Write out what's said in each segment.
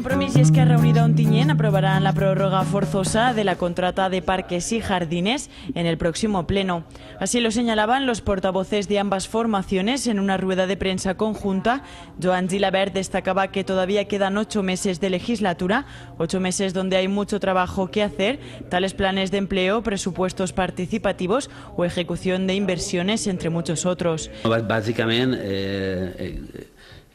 Compromís y Esquerra Unida Ontinyent aprobarán la prórroga forzosa de la contrata de parques y jardines en el próximo pleno. Así lo señalaban los portavoces de ambas formaciones en una rueda de prensa conjunta. Joan Gilabert destacaba que todavía quedan 8 meses de legislatura, 8 meses donde hay mucho trabajo que hacer, tales planes de empleo, presupuestos participativos o ejecución de inversiones, entre muchos otros. Bàsicament,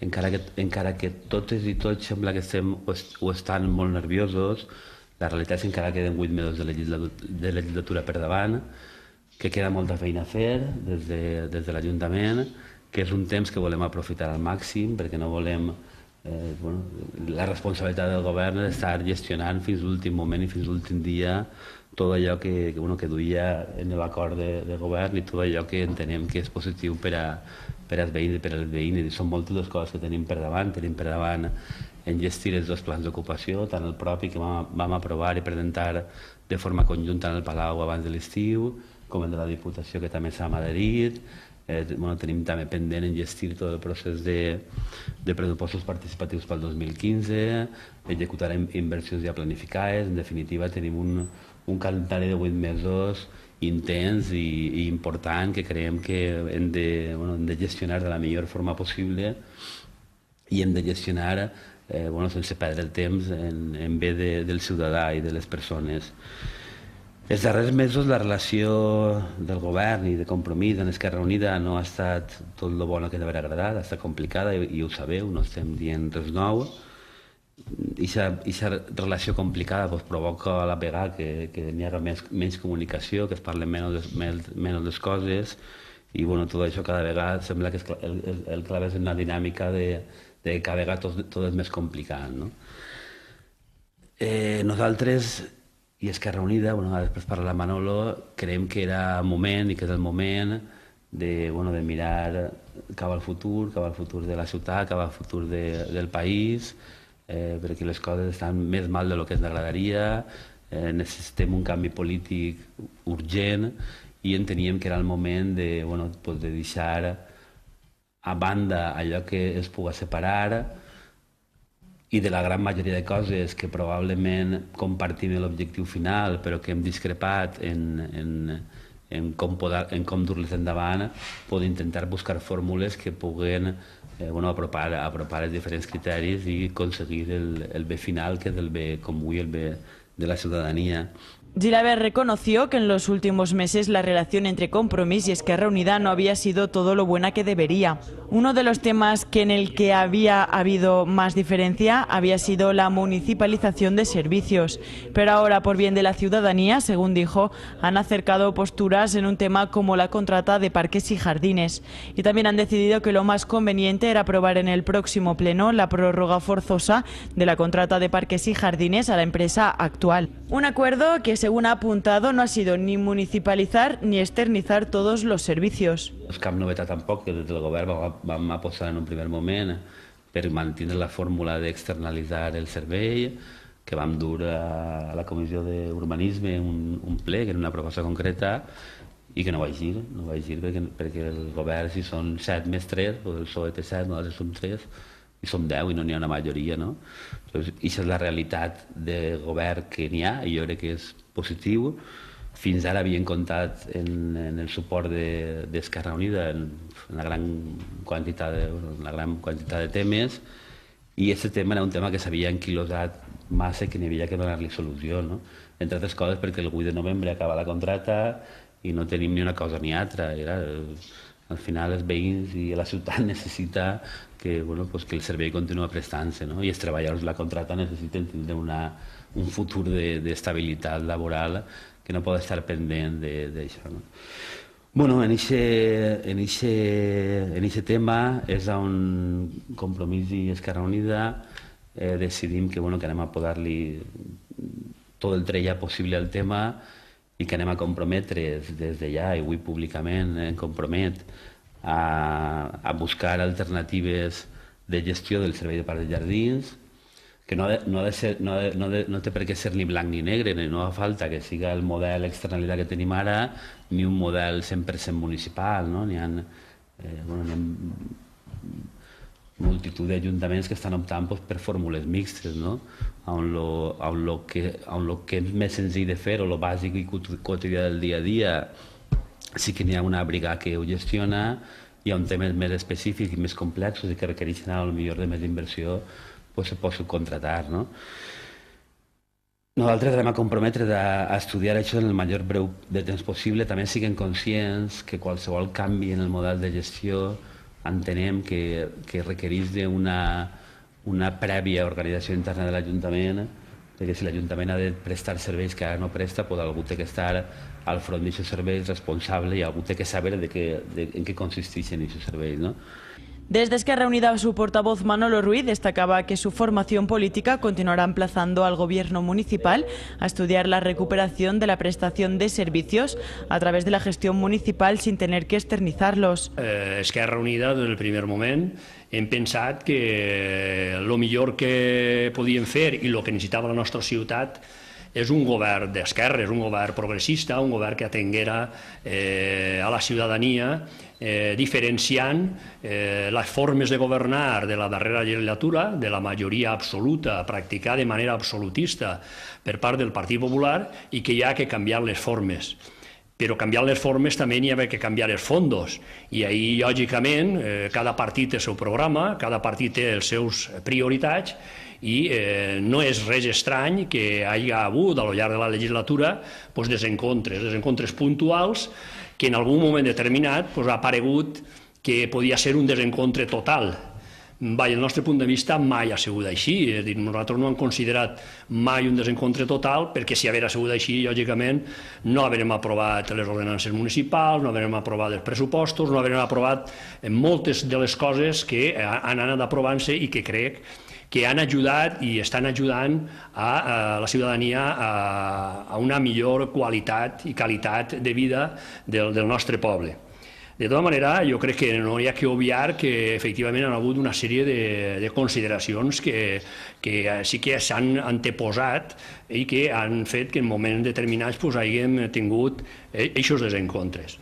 encara que totes i tots sembla que estem o estan molt nerviosos, la realitat és que encara queden 8 mesos de legislatura per davant, que queda molta feina a fer des de l'Ajuntament, que és un temps que volem aprofitar al màxim perquè no volem... La responsabilitat del govern és estar gestionant fins l'últim moment i fins l'últim dia tot allò que duia en l'acord de govern i tot allò que entenem que és positiu per als veïns i per als veïnes. I són moltes les coses que tenim per davant. Tenim per davant enllestir els 2 plans d'ocupació, tant el propi que vam aprovar i presentar de forma conjunta en el Palau abans de l'estiu, com el de la Diputació, que també s'ha adherit. Tenim també pendent enllestir tot el procés de pressupostos participatius pel 2015, executar inversions ja planificades. En definitiva, tenim un calendari de 8 mesos intens i important que creiem que hem de gestionar de la millor forma possible i hem de gestionar sense perdre el temps en bé del ciutadà i de les persones. Els darrers mesos la relació del govern i de Compromís en Esquerra Unida no ha estat tot el bona que d'haver agradat, ha estat complicada i ho sabeu, no estem dient res nou. Aquesta relació complicada provoca a la vegada que n'hi ha menys comunicació, que es parlen menys les coses i tot això cada vegada sembla que el clau és una dinàmica de cada vegada tot és més complicat. Nosaltres i Esquerra Unida, després parla Manolo, creiem que era moment i que és el moment de mirar cap al futur de la ciutat, cap al futur del país, perquè les coses estan més mal del que ens agradaria, necessitem un canvi polític urgent i enteníem que era el moment de deixar a banda allò que es pugui separar i de la gran majoria de coses que probablement compartim l'objectiu final però que hem discrepat en com dur-les endavant, poder intentar buscar fórmules que puguen apropar els diferents criteris i aconseguir el bé final, que és el bé comú i el bé de la ciutadania. Gilabert reconoció que en los últimos meses la relación entre Compromís y Esquerra Unida no había sido todo lo buena que debería. Uno de los temas en el que había habido más diferencia había sido la municipalización de servicios, pero ahora, por bien de la ciudadanía, según dijo, han acercado posturas en un tema como la contrata de parques y jardines. Y también han decidido que lo más conveniente era aprobar en el próximo pleno la prórroga forzosa de la contrata de parques y jardines a la empresa actual. Un acuerdo que, según ha apuntado, no ha sido ni municipalizar ni externizar todos los servicios. No és cap novetat tampoc que des del govern vam apostar en un primer moment per mantenir la fórmula d'externalitzar el servei, que vam dur a la Comissió d'Urbanisme un ple, que era una proposta concreta, i que no va eixir perquè el govern, si són 7 més 3, el PSOE té 7, nosaltres som 3, i som 10 i no n'hi ha una majoria. Aquesta és la realitat de govern que n'hi ha i jo crec que és positiu. Fins ara havien comptat en el suport d'Esquerra Unida en una gran quantitat de temes i aquest tema era un tema que s'havia enquilosat massa i que n'hi havia que donar-li solució. Entre altres coses perquè el 8 de novembre acaba la contrata i no tenim ni una cosa ni altra. Al final els veïns i la ciutat necessita que el servei continua prestant-se i els treballadors de la contrata necessiten tindre un futur d'estabilitat laboral que no pot estar pendent d'això. En aquest tema és on Compromís i Esquerra Unida decidim que anem a posar-li tot el trellat possible al tema i que anem a comprometre's des de ja, i avui públicament em compromet a buscar alternatives de gestió del servei de parcs i jardins, que no té per què ser ni blanc ni negre, no fa falta que siga el model externalitat que tenim ara ni un model 100% municipal. multitud d'ajuntaments que estan optant per fórmules mixtes, no? On lo que és més senzill de fer o lo bàsic i quotidià del dia a dia sí que n'hi ha una brigada que ho gestiona, hi ha un temes més específics i més complexos i que requereixen potser de més inversió, se pot subcontratar, no? Nosaltres vam a comprometre a estudiar això en el major breu de temps possible. També siguem conscients que qualsevol canvi en el model de gestió entenem que requereix una prèvia organització interna de l'Ajuntament, perquè si l'Ajuntament ha de prestar serveis que ara no presta, algú té que estar al front d'aquests serveis responsable i algú té que saber en què consisteixen aquests serveis, no? Desde Esquerra Unida, su portavoz Manolo Ruiz destacaba que su formación política continuará emplazando al Gobierno municipal a estudiar la recuperación de la prestación de servicios a través de la gestión municipal sin tener que externizarlos. Esquerra Unida, des del primer moment, hem pensat que el millor que podíem fer i el que necessitava la nostra ciutat és un govern d'esquerra, és un govern progressista, un govern que atenguera a la ciutadania, diferenciant les formes de governar de la darrera legislatura, de la majoria absoluta, practicada de manera absolutista per part del Partit Popular, i que hi ha que canviar les formes. Però canviant les formes també n'hi ha que canviar els fondos. I ahir, lògicament, cada partit té el seu programa, cada partit té els seus prioritats, i no és res estrany que hi hagi hagut a lo llarg de la legislatura desencontres puntuals que en algun moment determinat ha aparegut que podia ser un desencontre total. El nostre punt de vista mai ha sigut així, és a dir, nosaltres no hem considerat mai un desencontre total, perquè si hagués sigut així, lògicament, no haurem aprovat les ordenances municipals, no haurem aprovat els pressupostos, no haurem aprovat moltes de les coses que han anat aprovant-se i que crec que han ajudat i estan ajudant a la ciutadania a una millor qualitat i qualitat de vida del nostre poble. De tota manera, jo crec que no hi ha que obviar que efectivament hi ha hagut una sèrie de consideracions que sí que s'han anteposat i que han fet que en moments determinats haguem tingut aquests desencontres.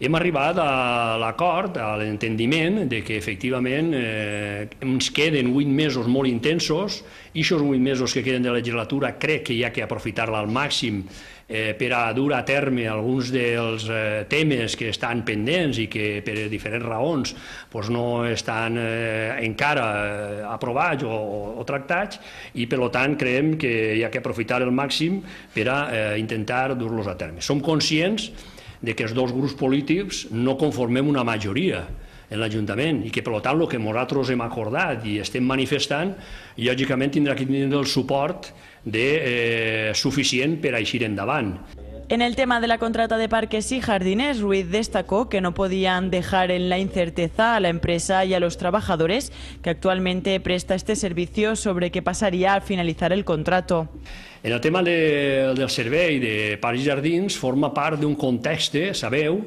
Hem arribat a l'acord, a l'entendiment que efectivament ens queden 8 mesos molt intensos i aquests 8 mesos que queden de legislatura crec que hi ha que aprofitar-la al màxim per a dur a terme alguns dels temes que estan pendents i que per diferents raons no estan encara aprovats o tractats i per tant creiem que hi ha que aprofitar el màxim per a intentar dur-los a terme. Som conscients que els dos grups polítics no conformem una majoria en l'Ajuntament i que, per tant, el que nosaltres hem acordat i estem manifestant, lògicament tindrà que tenir el suport suficient per a eixir endavant. En el tema de la contrata de parques y jardines, Ruiz destacó que no podían dejar en la incerteza a la empresa y a los trabajadores que actualmente presta este servicio sobre qué pasaría al finalizar el contrato. En el tema del servei de parcs i jardins forma part d'un context, sabeu,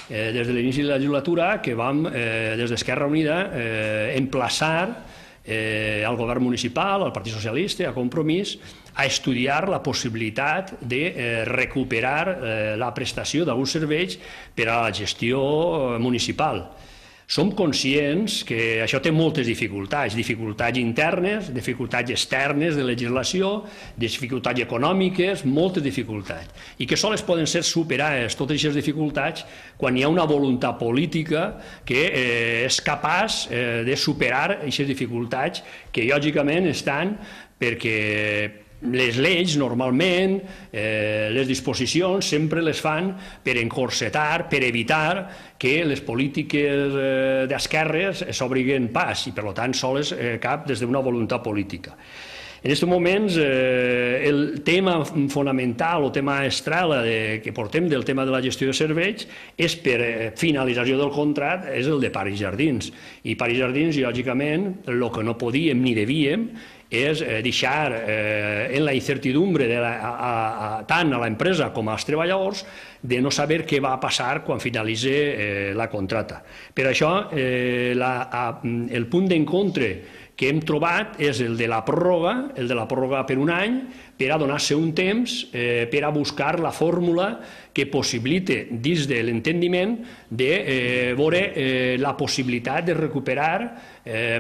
des de l'inici de la legislatura que vam, des d'Esquerra Unida, emplaçar al govern municipal, al Partit Socialista, a Compromís, a estudiar la possibilitat de recuperar la prestació d'alguns serveis per a la gestió municipal. Som conscients que això té moltes dificultats internes, dificultats externes de legislació, dificultats econòmiques, moltes dificultats, i que sols poden ser superades totes aquestes dificultats quan hi ha una voluntat política que és capaç de superar aquestes dificultats que lògicament estan perquè les lleis, normalment, les disposicions, sempre les fan per encorsetar, per evitar que les polítiques d'esquerres s'obriguen pas i, per tant, sols cap des d'una voluntat política. En aquests moments, el tema fonamental o tema estral que portem del tema de la gestió de serveis és per finalització del contracte, és el de parcs i jardins. I parcs i jardins, lògicament, el que no podíem ni devíem és deixar en la incertidumbre tant a l'empresa com als treballadors de no saber què va passar quan finalitzi la contracta. Per això, el punt d'encontre que hem trobat és el de la pròrroga per un any, per a donar-se un temps, per a buscar la fórmula que possibilite, dins de l'entendiment, de veure la possibilitat de recuperar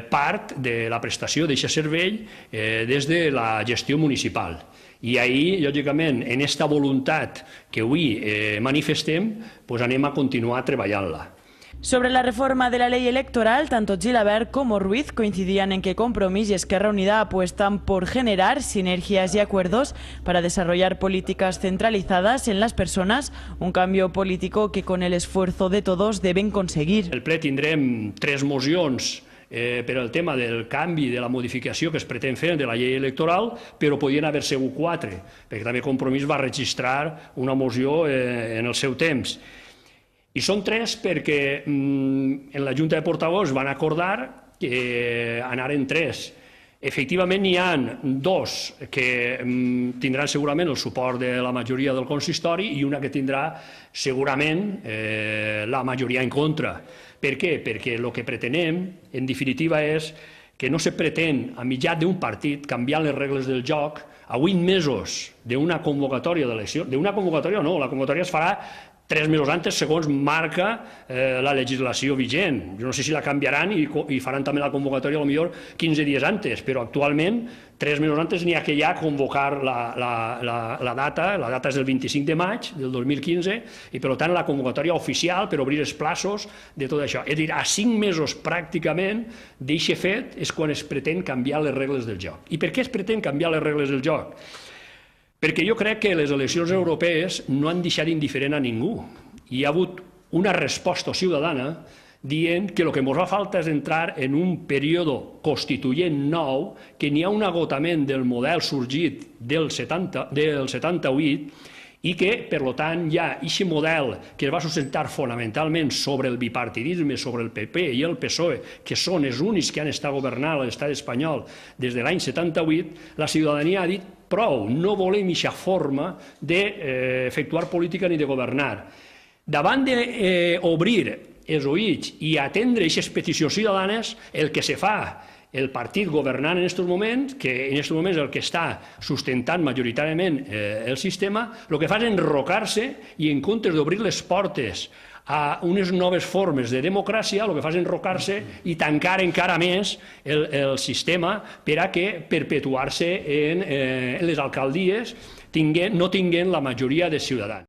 part de la prestació d'aquest servei des de la gestió municipal. I ahir, lògicament, en aquesta voluntat que avui manifestem, anem a continuar treballant-la. Sobre la reforma de la ley electoral, tanto Gilabert como Ruiz coincidían en que Compromís y Esquerra Unida apuestan por generar sinergias y acuerdos para desarrollar políticas centralizadas en las personas, un cambio político que con el esfuerzo de todos deben conseguir. El ple tindrem 3 mocions per al tema del canvi, de la modificació que es pretén fer de la llei electoral, però podien haver sigut 4, perquè també Compromís va registrar una moció en el seu temps. I són 3 perquè en la Junta de Portavots van acordar que anaren 3. Efectivament, n'hi ha 2 que tindran segurament el suport de la majoria del consistori i una que tindrà segurament la majoria en contra. Per què? Perquè el que pretenem, en definitiva, és que no se pretén, a mitjà d'un partit, canviar les regles del joc a 8 mesos d'una convocatòria d'elecció. D'una convocatòria no, la convocatòria es farà 3 mesos antes, segons marca la legislació vigent. Jo no sé si la canviaran i faran també la convocatòria potser 15 dies antes, però actualment 3 mesos antes n'hi ha que ja convocar la data és el 25 de maig del 2015 i per tant la convocatòria oficial per obrir els plaços de tot això. És a dir, a 5 mesos pràcticament d'aquest fet és quan es pretén canviar les regles del joc. I per què es pretén canviar les regles del joc? Perquè jo crec que les eleccions europees no han deixat indiferent a ningú. Hi ha hagut una resposta ciutadana dient que el que ens fa falta és entrar en un període constituent nou, que n'hi ha un agotament del model sorgit del 78 i que, per tant, hi ha aquest model que es va sustentar fonamentalment sobre el bipartidisme, sobre el PP i el PSOE, que són els únics que han estat governant a l'estat espanyol des de l'any 78, la ciutadania ha dit prou, no volem aquesta forma d'efectuar política ni de governar. Davant d'obrir els oïts i atendre aquestes peticions ciutadanes, el que se fa el partit governant en aquests moments, que en aquests moments el que està sustentant majoritàriament el sistema, el que fa és enrocar-se i en comptes d'obrir les portes a unes noves formes de democràcia, el que fa és enrocar-se i tancar encara més el sistema per a que perpetuar-se en les alcaldies no tinguent la majoria de ciutadans.